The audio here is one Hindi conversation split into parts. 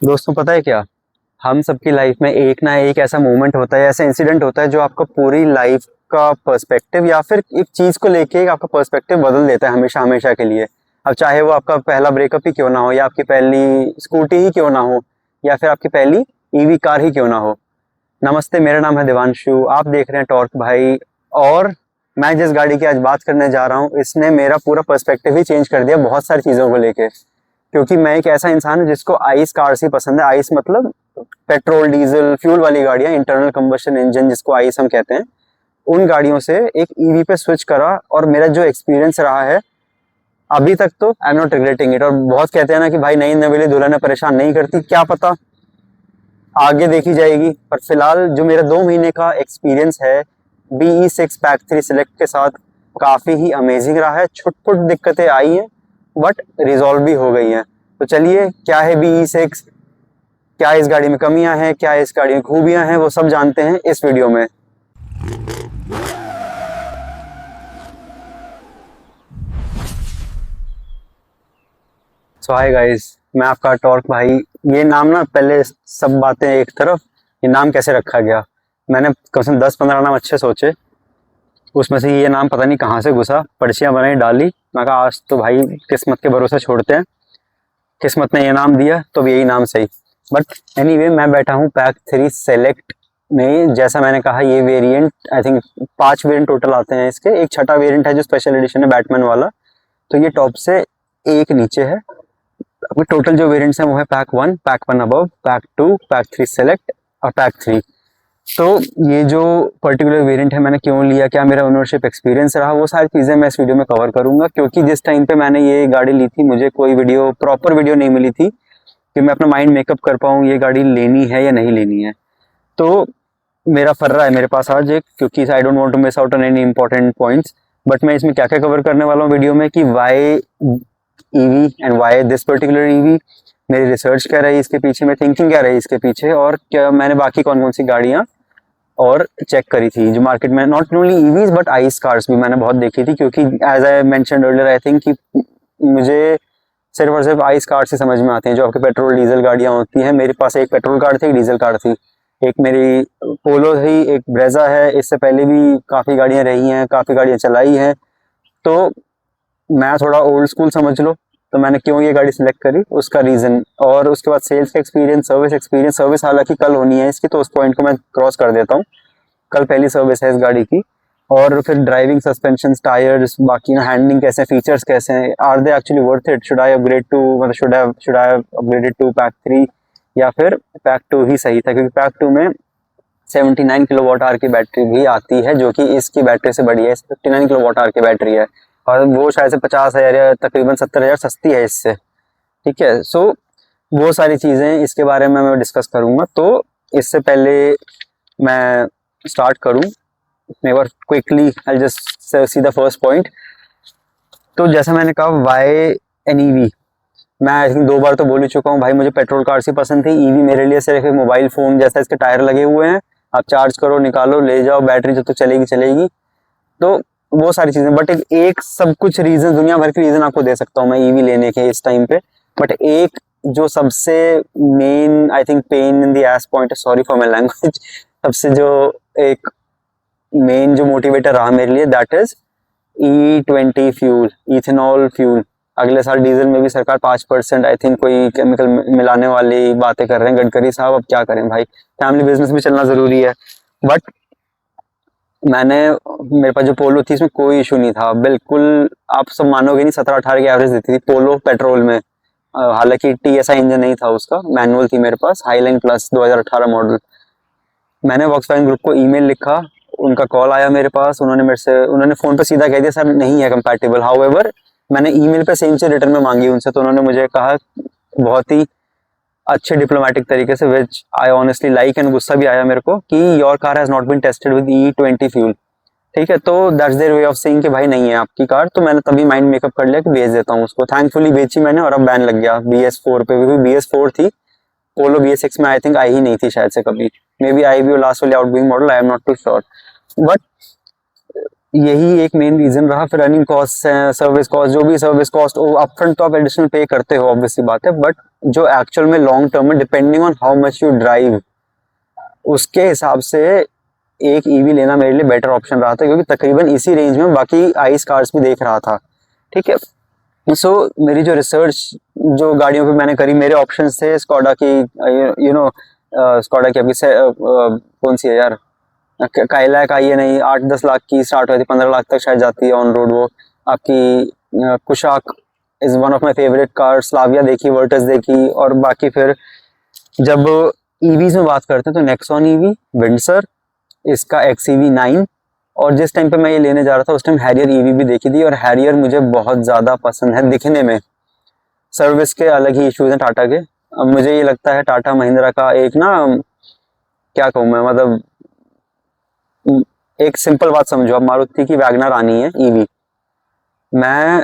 दोस्तों पता है क्या, हम सबकी लाइफ में एक ना एक ऐसा मोमेंट होता है, ऐसा इंसिडेंट होता है जो आपका पूरी लाइफ का पर्सपेक्टिव या फिर एक चीज को लेके आपका पर्सपेक्टिव बदल देता है हमेशा हमेशा के लिए। अब चाहे वो आपका पहला ब्रेकअप ही क्यों ना हो, या आपकी पहली स्कूटी ही क्यों ना हो, या फिर आपकी पहली ईवी कार ही क्यों ना हो। नमस्ते, मेरा नाम है दिवांशु, आप देख रहे हैं टॉर्क भाई। और मैं जिस गाड़ी की आज बात करने जा रहा हूँ, इसने मेरा पूरा पर्सपेक्टिव ही चेंज कर दिया बहुत सारी चीज़ों को लेके। क्योंकि मैं एक ऐसा इंसान हूँ जिसको आइस कार्स ही पसंद है। आइस मतलब पेट्रोल डीजल फ्यूल वाली गाड़ियां, इंटरनल कंबशन इंजन जिसको आइस हम कहते हैं, उन गाड़ियों से एक ईवी पे स्विच करा। और मेरा जो एक्सपीरियंस रहा है अभी तक, तो आई एम नॉट रिग्रेटिंग इट। और बहुत कहते हैं ना कि भाई नई नवेली दुल्हन परेशान नहीं करती, क्या पता आगे देखी जाएगी। पर फिलहाल जो मेरा 2 महीने का एक्सपीरियंस है BE6 पैक 3 सिलेक्ट के साथ, काफ़ी ही अमेजिंग रहा है। छुट-पुट दिक्कतें आई हैं बट रिजॉल्व भी हो गई हैं। तो चलिए, क्या है BE6, क्या इस गाड़ी में कमियां हैं, क्या इस गाड़ी में खूबियां हैं, वो सब जानते हैं इस वीडियो में। सो हाय गाइस, मैं आपका टॉर्क भाई। ये नाम ना, पहले सब बातें एक तरफ, ये नाम कैसे रखा गया, मैंने कम से कम 10-15 नाम अच्छे सोचे, उसमें से ये नाम पता नहीं कहाँ से घुसा, पर्चियां बनाई डाली। मैं कहा आज तो भाई किस्मत के भरोसे छोड़ते हैं, किस्मत ने ये नाम दिया तो अब यही नाम सही। बट एनीवे, मैं बैठा हूँ पैक 3 सेलेक्ट में। जैसा मैंने कहा, ये variant I think 5 variant total आते हैं इसके। एक छठा वेरिएंट है जो स्पेशल एडिशन है बैटमैन वाला, तो ये टॉप से एक नीचे है। अभी टोटल जो वेरिएंट्स हैं वो है pack 1, pack 1 above, pack 2, pack 3 select और पैक 3। तो ये जो पर्टिकुलर वेरिएंट है मैंने क्यों लिया, क्या मेरा ओनरशिप एक्सपीरियंस रहा, वो सारी चीज़ें मैं इस वीडियो में कवर करूंगा। क्योंकि जिस टाइम पे मैंने ये गाड़ी ली थी, मुझे कोई वीडियो, प्रॉपर वीडियो नहीं मिली थी कि मैं अपना माइंड मेकअप कर पाऊँ ये गाड़ी लेनी है या नहीं लेनी है। तो मेरा फर्रा है मेरे पास आज एक, क्योंकि I don't want to miss out on any important points. But मैं इसमें क्या क्या कवर करने वाला हूँ वीडियो में, कि why EV and why this particular EV, मेरी रिसर्च क्या रही इसके पीछे, मेरी थिंकिंग क्या रही इसके पीछे, और क्या मैंने बाकी कौन कौन सी गाड़ियाँ और चेक करी थी जो मार्केट में, not only EVs but ICE cars भी मैंने बहुत देखी थी। क्योंकि as I mentioned earlier, I think कि मुझे सिर्फ और सिर्फ आइस कार से समझ में आते हैं जो आपके पेट्रोल डीजल गाड़ियां होती हैं। मेरे पास एक पेट्रोल कार थी, एक डीजल कार थी, एक मेरी पोलो थी, एक ब्रेजा है। इससे पहले भी काफ़ी गाड़ियां रही हैं, काफ़ी गाड़ियां चलाई हैं। तो मैं थोड़ा ओल्ड स्कूल समझ लो। तो मैंने क्यों ये गाड़ी सिलेक्ट करी, उसका रीज़न, और उसके बाद सेल्स का एक्सपीरियंस, सर्विस एक्सपीरियंस। सर्विस हालांकि कल होनी है इसकी, तो उस पॉइंट को मैं क्रॉस कर देता हूँ। कल पहली सर्विस है इस गाड़ी की। और फिर ड्राइविंग, सस्पेंशन, टायर्स, बाकी ना हैंडलिंग कैसे, फीचर्स कैसे हैं, are they actually worth it, should I upgrade to, मतलब should I upgraded to pack 3, या फिर पैक 2 ही सही था। क्योंकि पैक 2 में 79 किलो वाट आवर की बैटरी भी आती है, जो कि इसकी बैटरी से बड़ी है। 59 किलो वाट आवर की बैटरी है, और वो शायद से 50,000 या तकरीबन 70,000 सस्ती है इससे। ठीक है, सो वो सारी चीज़ें इसके बारे में मैं डिस्कस करूंगा। तो इससे पहले मैं स्टार्ट करूं, never quickly, I just see the first point. तो जैसा मैंने कहा, वाई एन ईवी, मैं आई थिंक 2 बार तो बोल ही चुका हूँ भाई, मुझे पेट्रोल कार्स ही पसंद थी। ईवी मेरे लिए सिर्फ एक मोबाइल फ़ोन जैसा, इसके टायर लगे हुए हैं, आप चार्ज करो, निकालो, ले जाओ, बैटरी जब तक चलेगी चलेगी। तो वो सारी चीज़ें। बट एक सब कुछ रीज़न, दुनिया भर के रीज़न आपको दे सकता हूँ मैं ईवी लेने के इस टाइम पे। बट एक जो सबसे main, I think pain in the S point, sorry for my language, सबसे जो एक मेन जो मोटिवेटर रहा मेरे लिए, that is E20 fuel, ethanol fuel. अगले साल डीजल में भी सरकार 5% आई थिंक कोई केमिकल मिलाने वाली बातें कर रहे हैं गडकरी साहब। अब क्या करें भाई, फैमिली बिजनेस भी चलना जरूरी है। बट मैंने, मेरे पास जो पोलो थी इसमें कोई इशू नहीं था बिल्कुल। आप सब मानोगे नहीं, 17-18 की एवरेज देती थी पोलो पेट्रोल में। हालांकि TSI इंजन नहीं था उसका, मैनुअल थी मेरे पास, हाईलाइन प्लस 2018 मॉडल। मैंने वॉक्सवैगन ग्रुप को ईमेल लिखा, उनका कॉल आया मेरे पास, उन्होंने फ़ोन पे सीधा कह दिया सर नहीं है कंपैटिबल। हाउएवर मैंने ईमेल पे सेम चीज़ रिटर्न में मांगी उनसे, तो उन्होंने मुझे कहा बहुत ही अच्छे डिप्लोमेटिक तरीके से, which I honestly like, and गुस्सा भी आया मेरे को, कि your car has not been tested with E20 fuel. ठीक है, तो that's their way of saying कि भाई नहीं है आपकी कार। तो मैंने तभी माइंड मेकअप कर लिया कि बेच देता हूँ उसको। थैंकफुली बेची मैंने, और अब बैन लग गया BS4 पे, क्योंकि BS4 थी। पोलो BS6 में आई थिंक आई ही नहीं थी शायद से कभी, मे बी आई भी लास्ट वाली outgoing model, I am not too sure. But यही एक मेन रीजन रहा। फिर रनिंग कॉस्ट है, सर्विस कॉस्ट, जो भी सर्विस कॉस्ट अपफ्रंट तो आप एडिशनल पे करते हो, ऑब्वियसली बात है, बट जो एक्चुअल में लॉन्ग टर्म में depending on how much you drive, उसके हिसाब से एक ईवी लेना मेरे लिए बेटर ऑप्शन रहा था, क्योंकि तकरीबन इसी रेंज में बाकी आइस कार्स भी देख रहा था। ठीक है, सो मेरी जो रिसर्च जो गाड़ियों पे मैंने करी, मेरे ऑप्शंस थे स्कोडा की, यू नो स्कोडा की अभी से कौन सी है यार, काइलैक आई है, नहीं 8-10 लाख की स्टार्ट हुई थी, 15 लाख तक शायद जाती है ऑन रोड वो। आपकी Kushaq is one of my favourite car, Slavia देखी, वर्टस देखी, और बाकी फिर जब ईवीज में बात करते हैं तो नेक्सॉन ईवी, विंडसर, इसका XEV9, और जिस टाइम पे मैं ये लेने जा रहा था उस टाइम हैरियर ईवी भी देखी थी, और हैरियर मुझे बहुत ज़्यादा पसंद है दिखने में। सर्विस के अलग ही इश्यूज हैं टाटा के। अब मुझे ये लगता है टाटा महिंद्रा का एक ना, क्या कहूँ मैं, मतलब एक सिंपल बात समझो, अब मारुति की वैगनर आनी है ईवी, मैं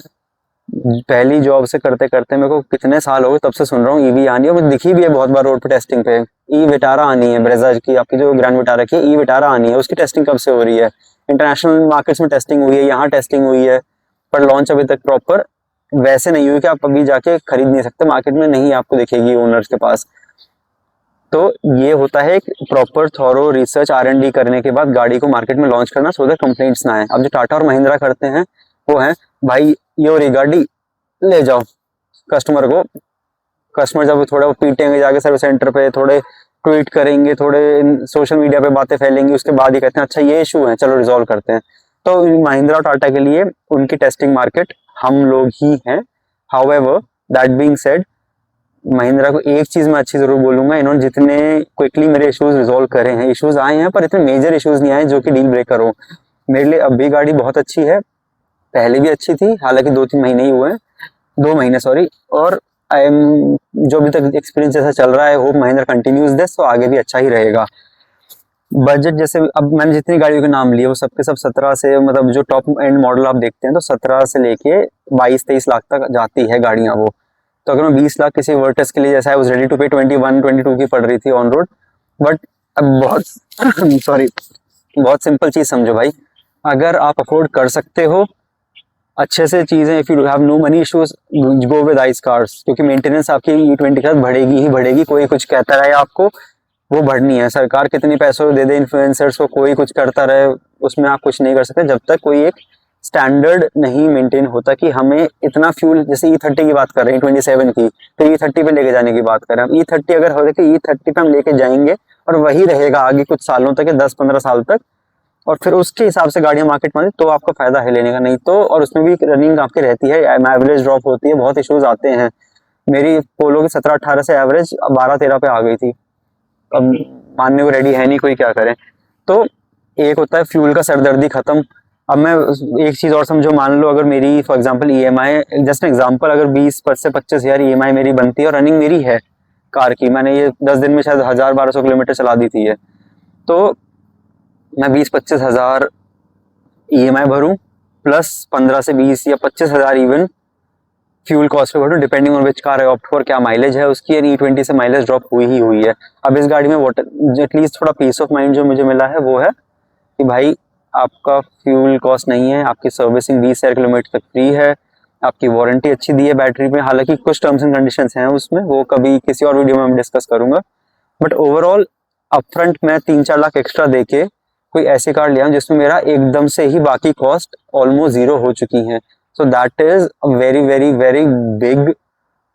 पहली जॉब से करते करते मेरे को कितने साल हो गए तब से सुन रहा हूँ ईवी आनी है, मुझे दिखी भी है बहुत बार रोड पे टेस्टिंग पे। ई विटारा आनी है, ब्रेजा की, आपकी जो ग्रैंड विटारा की ई विटारा आनी है, उसकी टेस्टिंग कब से हो रही है? इंटरनेशनल मार्केट्स में टेस्टिंग हुई है, यहाँ टेस्टिंग हुई है, पर लॉन्च अभी तक प्रॉपर वैसे नहीं हुई कि आप अभी जाके खरीद नहीं सकते, मार्केट में नहीं आपको दिखेगी ओनर्स के पास। तो ये होता है एक प्रॉपर थॉरो रिसर्च R&D करने के बाद गाड़ी को मार्केट में लॉन्च करना, सो दैट कंप्लेंट्स ना आए। अब जो टाटा और महिंद्रा करते हैं वो है, भाई ये हो रही गाड़ी, ले जाओ कस्टमर को। कस्टमर जब थोड़ा वो पीटेंगे जाके सर्विस सेंटर पे, थोड़े ट्वीट करेंगे, थोड़े सोशल मीडिया पे बातें फैलेंगी, उसके बाद ही कहते हैं अच्छा ये इशू है, चलो रिजॉल्व करते हैं। तो महिंद्रा और टाटा के लिए उनकी टेस्टिंग मार्केट हम लोग ही हैं। However that being said, Mahindra को एक चीज मैं अच्छी जरूर बोलूंगा, इन्होंने जितने क्विकली मेरे इश्यूज रिजॉल्व करे हैं, इश्यूज आए हैं पर इतने मेजर इश्यूज नहीं आए जो कि डील ब्रेकर हो। मेरे लिए अब भी गाड़ी बहुत अच्छी है, पहले भी अच्छी थी, हालांकि 2-3 महीने ही हुए हैं, 2 महीने सॉरी, और आई एम, जो अभी तक एक्सपीरियंस जैसा चल रहा है, होप महिंद्रा कंटिन्यूज दिस, तो आगे भी अच्छा ही रहेगा। बजट जैसे अब मैंने जितनी गाड़ियों के नाम लिए वो सबके सब 17 से, मतलब जो टॉप एंड मॉडल आप देखते हैं तो 17 से लेके 22-23 लाख तक जाती है गाड़ियां वो। तो अगर मैं 20 लाख किसी वर्टस के लिए, जैसा आई वाज रेडी टू पे 21-22 की पड़ रही थी ऑन रोड, बट अब बहुत सॉरी, बहुत सिंपल चीज समझो भाई, अगर आप अफोर्ड कर सकते हो अच्छे से चीजें, if you have no money issues, go with ICE cars, क्योंकि मेंटेनेंस आपकी E20 के साथ बढ़ेगी ही बढ़ेगी, कोई कुछ कहता रहे आपको वो बढ़नी है, सरकार कितनी पैसों दे दे इन्फ्लुएंसर्स को, कोई कुछ करता रहे, उसमें आप कुछ नहीं कर सकते जब तक कोई एक स्टैंडर्ड नहीं मेंटेन होता कि हमें इतना फ्यूल, जैसे E30 की बात कर रहे हैं, 27 की, तो E30 पे लेके जाने की बात कर रहे हैं। E30 अगर हो कि E30 पे हम लेके जाएंगे और वही रहेगा आगे कुछ सालों तक, 10-15 साल तक, और फिर उसके हिसाब से गाड़ियां मार्केट में, तो आपका फायदा है लेने का, नहीं तो, और उसमें भी रनिंग आपकी रहती है, एवरेज ड्रॉप होती है, बहुत इश्यूज आते हैं। मेरी पोलो की 17-18 से एवरेज 12-13 पे आ गई थी, अब मानने को रेडी है नहीं कोई, क्या करें। तो एक होता है फ्यूल का सरदर्दी खत्म। अब मैं एक चीज और समझो, मान लो अगर मेरी for example EMI, just example, अगर 20 से 25 हजार EMI मेरी बनती है और रनिंग मेरी है कार की, मैंने ये 10 दिन में शायद 1000-1200 किलोमीटर चला दी थी, है तो मैं 20-25 हजार EMI भरूं, प्लस 15 से 20 या 25 हजार इवन फ्यूल कॉस्ट पे भरूं, depending on which car I opt for, क्या माइलेज है उसकी, E20 से माइलेज ड्रॉप हुई ही हुई है। अब इस गाड़ी में वाटर एटलीस्ट थोड़ा पीस ऑफ माइंड जो मुझे मिला है वो है कि भाई आपका फ्यूल कॉस्ट नहीं है, आपकी सर्विसिंग 20,000 किलोमीटर तक फ्री है, आपकी वारंटी अच्छी दी है बैटरी में, हालांकि कुछ टर्म्स एंड कंडीशंस हैं उसमें, वो कभी किसी और वीडियो में हम डिस्कस करूंगा, बट ओवरऑल अपफ्रंट मैं 3-4 लाख एक्स्ट्रा देके कोई ऐसी कार लिया जिसमें मेरा एकदम से ही बाकी कॉस्ट ऑलमोस्ट जीरो हो चुकी है। So that is a very very very big,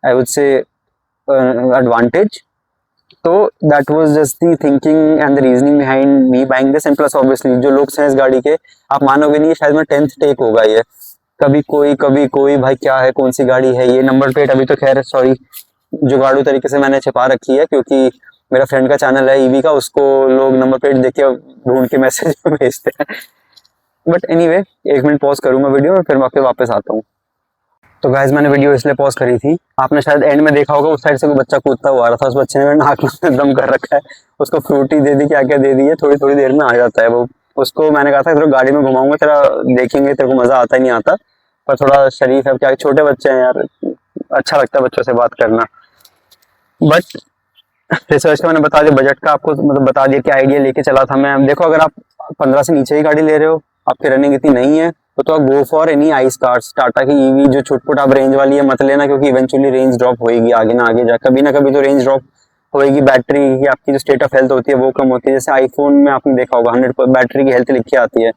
I would say, advantage. तो that was just the thinking and the reasoning behind me buying this, and plus obviously जो लुक्स हैं इस गाड़ी के, आप मानोगे नहीं, शायद मैं 10th टेक होगा ये, कभी कोई भाई क्या है, कौन सी गाड़ी है ये, नंबर प्लेट अभी तो खैर सॉरी जुगाड़ू तरीके से मैंने छिपा रखी है, क्योंकि मेरा फ्रेंड का चैनल है ईवी का, उसको लोग नंबर प्लेट देख के ढूंढ के मैसेज भेजते हैं। बट एनीवे, 1 मिनट पॉज करूंगा वीडियो में, फिर वापस आता हूँ। तो गाइज मैंने वीडियो इसलिए पॉज करी थी, आपने शायद एंड में देखा होगा उस साइड से कोई बच्चा कूदता हुआ आ रहा था, उस बच्चे ने मेरे नाक में दम कर रखा है, उसको फ्रूटी दे दी, क्या क्या दे दी है, थोड़ी थोड़ी देर में आ जाता है वो। उसको मैंने कहा था तेरे गाड़ी में घुमाऊंगा, तेरा देखेंगे, तेरे को मजा आता ही नहीं आता, पर थोड़ा शरीफ है, क्या छोटे बच्चे हैं यार, अच्छा लगता है बच्चों से बात करना। बट रिसर्च का मैंने बता दिया, बजट का आपको मतलब बता दिया कि आइडिया लेके चला था मैं। देखो अगर आप 15 से नीचे ही गाड़ी ले रहे हो आपकी रनिंग इतनी नहीं है तो आप go for any ice cars, Tata की ईवी जो छुटपुट आप रेंज वाली है मत लेना, क्योंकि इवेंचुअली रेंज ड्रॉप होगी आगे ना आगे जा, कभी ना कभी तो रेंज ड्रॉप होएगी। बैटरी की आपकी जो स्टेट ऑफ हेल्थ होती है वो कम होती है। जैसे आईफोन में आपने देखा होगा 100 बैटरी की हेल्थ लिख के आती है,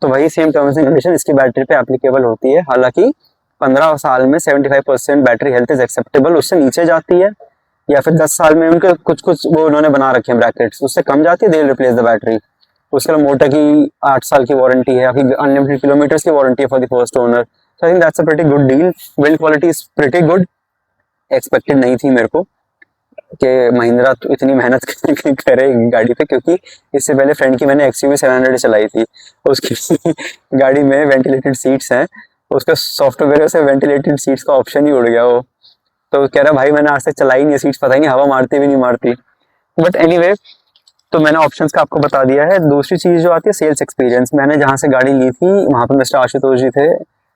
तो वही सेम टर्म्स एंड कंडीशन इसकी बैटरी पे एप्लीकेबल होती है। हालांकि 15 साल में 75% बैटरी हेल्थ इज एक्सेप्टेबल, उससे नीचे जाती है या फिर 10 साल में उनके कुछ कुछ वो उन्होंने बना रखे हैं ब्रैकेट्स, उससे कम जाती है दे रिप्लेस द बैटरी। उसके अलावा मोटर की 8 साल की वारंटी है, आपकी अनलिमिटेड किलोमीटर की वारंटी है for the first owner. So I think that's a pretty good deal. Build quality is pretty good, expected नहीं थी मेरे को कि महिंद्रा तो इतनी मेहनत करे गाड़ी पे, क्योंकि इससे पहले फ्रेंड की मैंने XUV 700 चलाई थी, उसकी गाड़ी में वेंटिलेटेड सीट्स हैं, उसका सॉफ्टवेयर से वेंटिलेटेड सीट्स का ऑप्शन ही उड़ गया वो, तो कह रहा भाई मैंने आज तक चलाई नहीं, सीट्स पता ही नहीं हवा मारती भी नहीं मारती। बट एनीवे, तो मैंने ऑप्शंस का आपको बता दिया है। दूसरी चीज जो आती है सेल्स एक्सपीरियंस। मैंने जहाँ से गाड़ी ली थी वहाँ पर मिस्टर आशुतोष जी थे।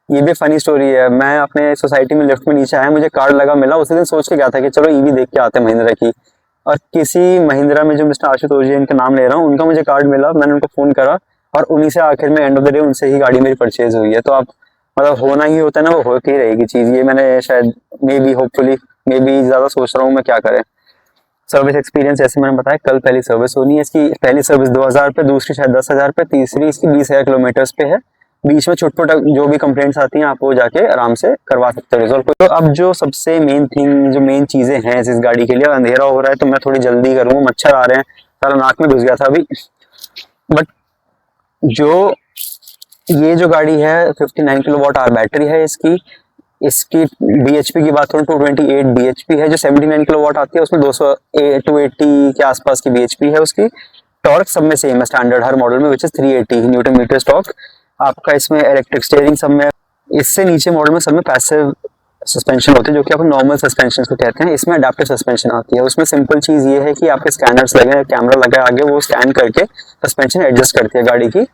ये भी फनी स्टोरी है, मैं अपने सोसाइटी में लिफ्ट में नीचे आया, मुझे कार्ड लगा मिला, उसी दिन सोच के गया था कि चलो ईवी देख के आते हैं महिंद्रा की, और किसी महिंद्रा में जो मिस्टर आशुतोष जी इनका नाम ले रहा हूँ उनका मुझे कार्ड मिला, मैंने उनको फोन करा और उन्हीं से आखिर में एंड ऑफ द डे उनसे ही गाड़ी मेरी परचेज हुई है। तो आप मतलब होना ही होता है ना, वो होती ही रहेगी चीज। ये मैंने शायद may be hopefully may be ज्यादा सोच रहा हूँ मैं, क्या करें। सर्विस एक्सपीरियंस जैसे मैंने बताया, कल पहली सर्विस होनी है इसकी। पहली सर्विस 2000 पे, दूसरी शायद 10,000 पे, तीसरी इसकी 20,000 किलोमीटर्स पे है। बीच में छुटपुट जो भी कंप्लेंट्स आती हैं आप वो जाके आराम से करवा सकते हो रिजॉल्व। तो अब जो सबसे मेन थिंग, जो मेन चीजें हैं इस गाड़ी के लिए, अंधेरा हो रहा है तो मैं थोड़ी जल्दी करूंगा, मच्छर आ रहे हैं, सारा नाक में घुस गया था अभी। बट जो ये जो गाड़ी है 59 किलोवाट आवर बैटरी है इसकी। इसकी BHP की बात करूँ 228 BHP है, जो 79 किलोवाट आती है उसमें 280 के आसपास की BHP है उसकी। टॉर्क सब में सेम है स्टैंडर्ड हर मॉडल में, which is 380 newton meter torque आपका। इसमें इलेक्ट्रिक स्टीयरिंग सब में, इससे नीचे मॉडल में सब में पैसिव सस्पेंशन होती है, जो कि आप नॉर्मल सस्पेंशन को कहते हैं। इसमें अडेप्टिव सस्पेंशन आती है। उसमें सिंपल चीज ये है कि आपके स्कैनर्स लगे हैं, कैमरा लगा है आगे, वो स्कैन करके सस्पेंशन एडजस्ट करती है गाड़ी की।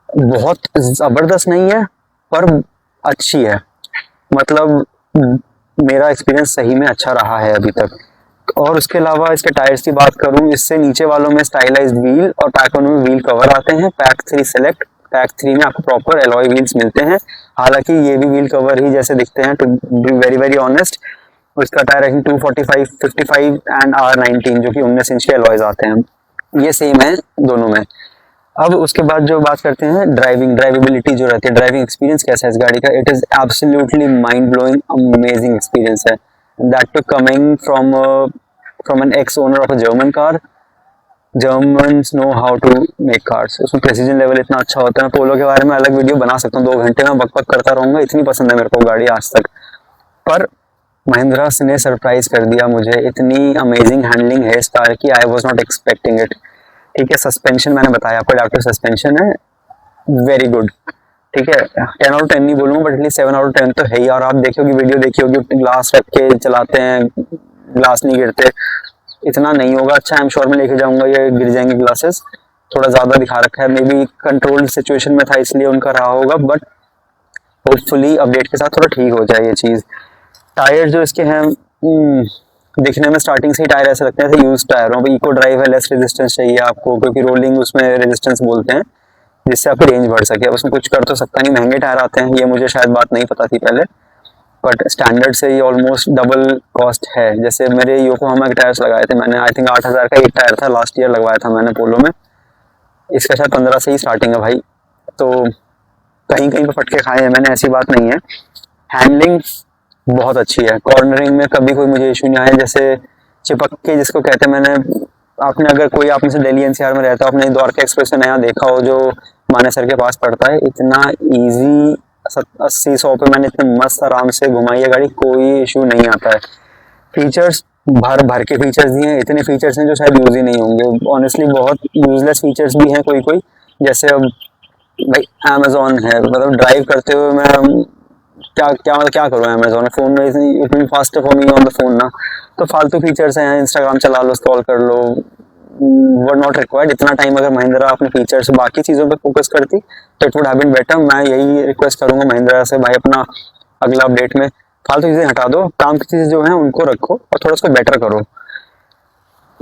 बहुत जबरदस्त नहीं है पर अच्छी है, मतलब मेरा एक्सपीरियंस सही में अच्छा रहा है अभी तक। और उसके अलावा इसके टायर्स की बात करूं, इससे नीचे वालों में स्टाइलाइज्ड व्हील और पैक वन में व्हील कवर आते हैं। पैक 3 सेलेक्ट, पैक 3 में आपको प्रॉपर एलॉय व्हील्स मिलते हैं। हालांकि ये भी व्हील कवर ही जैसे दिखते हैं, to be very very honest. उसका टायर रेटिंग 245, 55 एंड R19 जो कि 19 इंच के एलॉयज आते हैं, ये सेम है दोनों में। अब उसके बाद जो बात करते हैं ड्राइवेबिलिटी जो रहती है, ड्राइविंग एक्सपीरियंस कैसा है इस गाड़ी का। It is absolutely mind blowing, amazing experience है। That too coming from an ex owner of a German car. Germans know how to make cars, उसमें प्रेसिजन लेवल इतना अच्छा होता है। पोलो के बारे में अलग वीडियो बना सकता हूँ, 2 घंटे में बक बक करता रहूंगा, इतनी पसंद है मेरे को गाड़ी आज तक। पर महिंद्रा ने सरप्राइज कर दिया मुझे, इतनी अमेजिंग हैंडलिंग है इस कार की, I was not expecting it. ठीक है, सस्पेंशन मैंने बताया आपको, अडैप्टिव सस्पेंशन है, वेरी गुड। ठीक है, 10 आउट ऑफ 10 नहीं बोलूंगा बट एटलीस्ट 7 आउट ऑफ 10 तो है ही। और आप देखी होगी वीडियो, देखी होगी ग्लास रख के चलाते हैं, ग्लास नहीं गिरते, इतना नहीं होगा। अच्छा आई एम श्योर मैं लेके जाऊंगा, ये गिर जाएंगे ग्लासेस, थोड़ा ज्यादा दिखा रखा है, मे बी कंट्रोल्ड सिचुएशन में था इसलिए उनका रहा होगा, बट होपफुली अपडेट के साथ थोड़ा ठीक हो जाए ये चीज। टायर जो इसके हैं दिखने में स्टार्टिंग से ही टायर ऐसे लगते हैं यूज टायरों पे। इको ड्राइव है, लेस रेजिस्टेंस चाहिए आपको, क्योंकि रोलिंग उसमें रेजिस्टेंस बोलते हैं, जिससे आपकी रेंज बढ़ सके। अब उसमें कुछ कर तो सकता नहीं, महंगे टायर आते हैं, ये मुझे शायद बात नहीं पता थी पहले, बट स्टैंडर्ड से ये ऑलमोस्ट डबल कॉस्ट है। जैसे मेरे योकोहामा के टायर्स लगाए थे मैंने, आई थिंक 8,000 का एक टायर था, लास्ट ईयर लगवाया था मैंने पोलो में। इसका शायद 15 से ही स्टार्टिंग है भाई, तो कहीं कहीं पे फटके खाए हैं मैंने, ऐसी बात नहीं है। हैंडलिंग बहुत अच्छी है, कॉर्नरिंग में कभी कोई मुझे इशू नहीं आया। जैसे चिपक के जिसको कहते हैं, मैंने आपने अगर कोई आप में से दिल्ली NCR में रहता हो, आपने द्वारका एक्सप्रेस नया देखा हो जो मानेसर के पास पड़ता है, इतना इजी 80-100 पे मैंने इतने मस्त आराम से घुमाई है गाड़ी, कोई इशू नहीं आता है। फीचर्स भर भर के फीचर्स दिए हैं, इतने फीचर्स हैं जो शायद यूज ही नहीं होंगे ऑनेस्टली। बहुत यूजलेस फीचर्स भी हैं कोई कोई, जैसे अब भाई अमेजोन है, मतलब ड्राइव करते हुए मैं क्या करूँ अमेजोन फोन में, इतनी fast for me on the phone ना, तो फालतू फीचर्स हैं, इंस्टाग्राम चला लो, स्क्रॉल कर लो, वर नॉट रिक्वायर्ड। इतना टाइम अगर महिंद्रा अपने फीचर्स बाकी चीजों पे फोकस करती तो it would have been better. मैं यही रिक्वेस्ट करूंगा महिंद्रा से, भाई अपना अगला अपडेट में फालतू चीजें हटा दो, काम की चीजें जो है उनको रखो और थोड़ा उसको बेटर करो।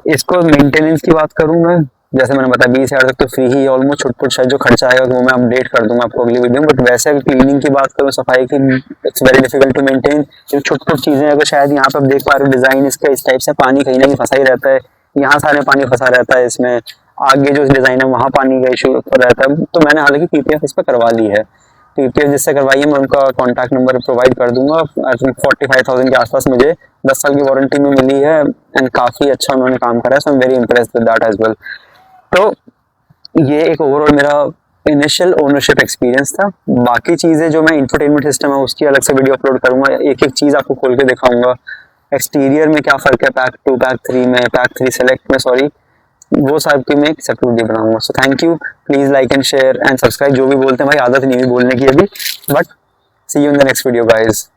इसको मेंटेनेंस की बात करूं मैं, जैसे मैंने बताया 20,000 तक तो फ्री ही ऑलमोस्ट, छुटपुट शायद जो खर्चा आएगा वो मैं अपडेट कर दूंगा आपको अगली वीडियो में। बट वैसे अगर क्लीनिंग की बात करूँ, सफाई की, it's very difficult to maintain. छुटपुट चीजें अगर शायद यहाँ पे आप देख पा रहे हो डिजाइन इसका इस टाइप से, पानी कहीं ना कहीं फंसा ही रहता है, यहाँ सारे पानी फंसा रहता है, इसमें आगे जो डिजाइन है वहाँ पानी का इशू रहता है। तो मैंने हालांकि पीपीएफ इस पर करवा ली है, पीपीएफ जिससे करवाई है मैं उनका कॉन्टैक्ट नंबर प्रोवाइड कर दूंगा। आई थिंक 45,000 के आसपास मुझे 10 साल की वारंटी में मिली है, एंड काफी अच्छा उन्होंने काम करा है, so I am very impressed with that as well. तो ये एक ओवरऑल मेरा इनिशियल ओनरशिप एक्सपीरियंस था। बाकी चीजें जो मैं इंफोटेनमेंट सिस्टम है उसकी अलग से वीडियो अपलोड करूंगा, एक एक चीज आपको खोल के दिखाऊंगा, एक्सटीरियर में क्या फर्क है पैक 2 पैक 3 में, पैक 3 सेलेक्ट में, सॉरी, वो सब की मैं एक सेपरेट वीडियो बनाऊंगा। So thank you, please like and share and subscribe. जो भी बोलते हैं भाई, आदत नहीं हुई बोलने की अभी, but see you in the next video guys.